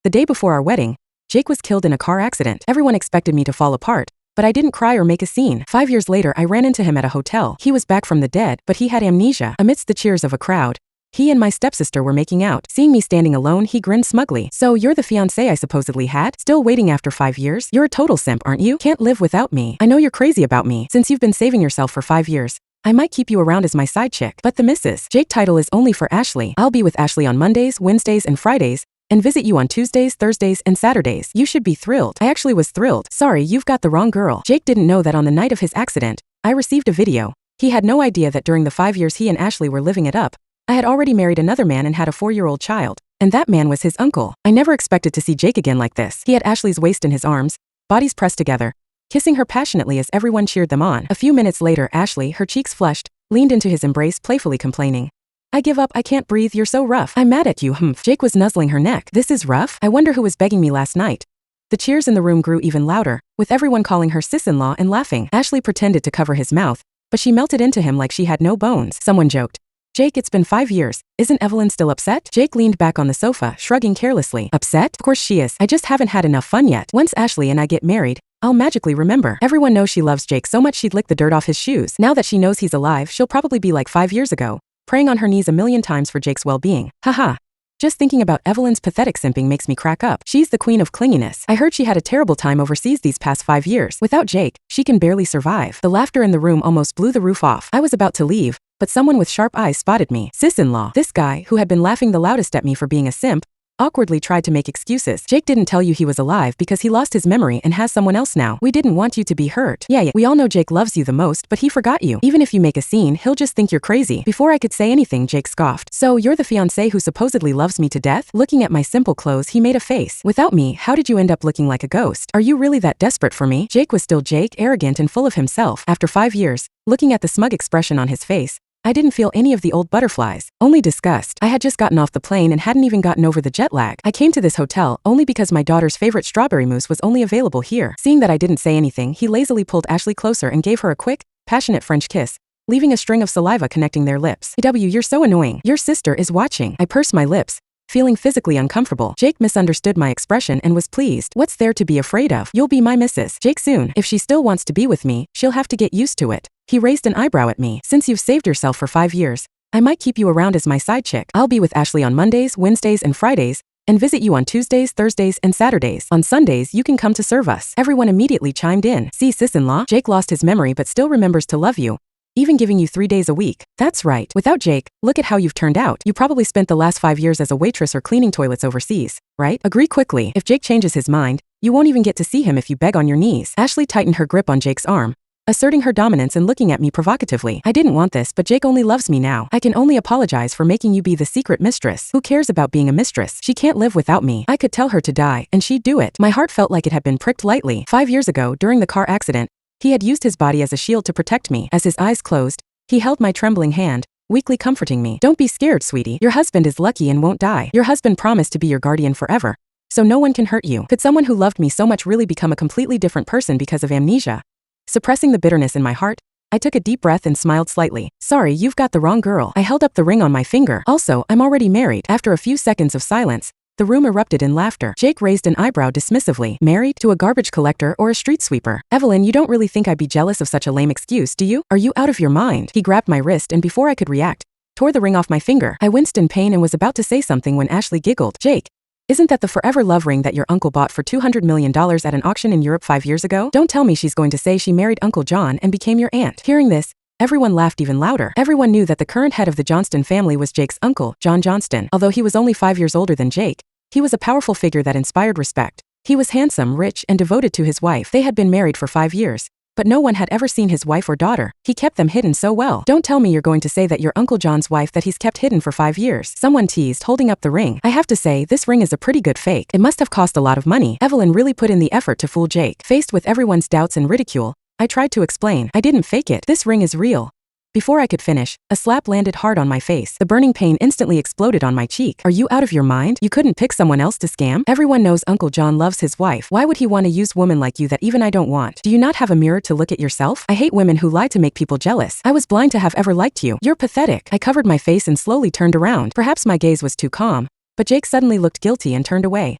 The day before our wedding, Jake was killed in a car accident. Everyone expected me to fall apart, but I didn't cry or make a scene. 5 years later, I ran into him at a hotel. He was back from the dead, but he had amnesia. Amidst the cheers of a crowd, he and my stepsister were making out. Seeing me standing alone, he grinned smugly. So you're the fiancé I supposedly had? Still waiting after 5 years? You're a total simp, aren't you? Can't live without me. I know you're crazy about me. Since you've been saving yourself for 5 years, I might keep you around as my side chick. But the Mrs. Jake title is only for Ashley. I'll be with Ashley on Mondays, Wednesdays, and Fridays, and visit you on Tuesdays, Thursdays, and Saturdays. You should be thrilled. I actually was thrilled. Sorry, you've got the wrong girl. Jake didn't know that on the night of his accident, I received a video. He had no idea that during the 5 years he and Ashley were living it up, I had already married another man and had a 4-year-old child. And that man was his uncle. I never expected to see Jake again like this. He had Ashley's waist in his arms, bodies pressed together, kissing her passionately as everyone cheered them on. A few minutes later, Ashley, her cheeks flushed, leaned into his embrace, playfully complaining, "I give up, I can't breathe, you're so rough. I'm mad at you, humph." Jake was nuzzling her neck. "This is rough? I wonder who was begging me last night." The cheers in the room grew even louder, with everyone calling her sis-in-law and laughing. Ashley pretended to cover his mouth, but she melted into him like she had no bones. Someone joked, "Jake, it's been 5 years. Isn't Evelyn still upset?" Jake leaned back on the sofa, shrugging carelessly. "Upset? Of course she is. I just haven't had enough fun yet. Once Ashley and I get married, I'll magically remember." Everyone knows she loves Jake so much she'd lick the dirt off his shoes. Now that she knows he's alive, she'll probably be like 5 years ago, praying on her knees a million times for Jake's well-being. Haha. Just thinking about Evelyn's pathetic simping makes me crack up. She's the queen of clinginess. I heard she had a terrible time overseas these past 5 years. Without Jake, she can barely survive. The laughter in the room almost blew the roof off. I was about to leave, but someone with sharp eyes spotted me. Sis-in-law. This guy, who had been laughing the loudest at me for being a simp, awkwardly tried to make excuses. "Jake didn't tell you he was alive because he lost his memory and has someone else now. We didn't want you to be hurt." Yeah, we all know Jake loves you the most, but he forgot you. Even if you make a scene, he'll just think you're crazy. Before I could say anything, Jake scoffed. "So you're the fiancé who supposedly loves me to death?" Looking at my simple clothes, he made a face. "Without me, how did you end up looking like a ghost? Are you really that desperate for me?" Jake was still Jake, arrogant and full of himself. After 5 years, looking at the smug expression on his face, I didn't feel any of the old butterflies, only disgust. I had just gotten off the plane and hadn't even gotten over the jet lag. I came to this hotel only because my daughter's favorite strawberry mousse was only available here. Seeing that I didn't say anything, he lazily pulled Ashley closer and gave her a quick, passionate French kiss, leaving a string of saliva connecting their lips. "W, you're so annoying. Your sister is watching." I pursed my lips, feeling physically uncomfortable. Jake misunderstood my expression and was pleased. "What's there to be afraid of? You'll be my missus, Jake, soon. If she still wants to be with me, she'll have to get used to it." He raised an eyebrow at me. "Since you've saved yourself for 5 years, I might keep you around as my side chick. I'll be with Ashley on Mondays, Wednesdays, and Fridays, and visit you on Tuesdays, Thursdays, and Saturdays. On Sundays, you can come to serve us." Everyone immediately chimed in. "See, sis-in-law, Jake lost his memory but still remembers to love you, even giving you 3 days a week." "That's right. Without Jake, look at how you've turned out. You probably spent the last 5 years as a waitress or cleaning toilets overseas, right? Agree quickly. If Jake changes his mind, you won't even get to see him if you beg on your knees." Ashley tightened her grip on Jake's arm, asserting her dominance and looking at me provocatively. "I didn't want this, but Jake only loves me now. I can only apologize for making you be the secret mistress. Who cares about being a mistress? She can't live without me. I could tell her to die, and she'd do it." My heart felt like it had been pricked lightly. 5 years ago, during the car accident, he had used his body as a shield to protect me. As his eyes closed, he held my trembling hand, weakly comforting me. "Don't be scared, sweetie. Your husband is lucky and won't die. Your husband promised to be your guardian forever, so no one can hurt you." Could someone who loved me so much really become a completely different person because of amnesia? Suppressing the bitterness in my heart, I took a deep breath and smiled slightly. "Sorry, you've got the wrong girl." I held up the ring on my finger. "Also, I'm already married." After a few seconds of silence, the room erupted in laughter. Jake raised an eyebrow dismissively. "Married? To a garbage collector or a street sweeper? Evelyn, you don't really think I'd be jealous of such a lame excuse, do you? Are you out of your mind?" He grabbed my wrist and before I could react, tore the ring off my finger. I winced in pain and was about to say something when Ashley giggled. "Jake, isn't that the forever love ring that your uncle bought for $200 million at an auction in Europe 5 years ago? Don't tell me she's going to say she married Uncle John and became your aunt." Hearing this, everyone laughed even louder. Everyone knew that the current head of the Johnston family was Jake's uncle, John Johnston. Although he was only 5 years older than Jake, he was a powerful figure that inspired respect. He was handsome, rich, and devoted to his wife. They had been married for 5 years, but no one had ever seen his wife or daughter. He kept them hidden so well. "Don't tell me you're going to say that your Uncle John's wife that he's kept hidden for 5 years. Someone teased, holding up the ring. "I have to say, this ring is a pretty good fake. It must have cost a lot of money." Evelyn really put in the effort to fool Jake. Faced with everyone's doubts and ridicule, I tried to explain. "I didn't fake it. This ring is real." Before I could finish, a slap landed hard on my face. The burning pain instantly exploded on my cheek. "Are you out of your mind? You couldn't pick someone else to scam? Everyone knows Uncle John loves his wife. Why would he want to use women like you that even I don't want? Do you not have a mirror to look at yourself? I hate women who lie to make people jealous. I was blind to have ever liked you. You're pathetic." I covered my face and slowly turned around. Perhaps my gaze was too calm, but Jake suddenly looked guilty and turned away.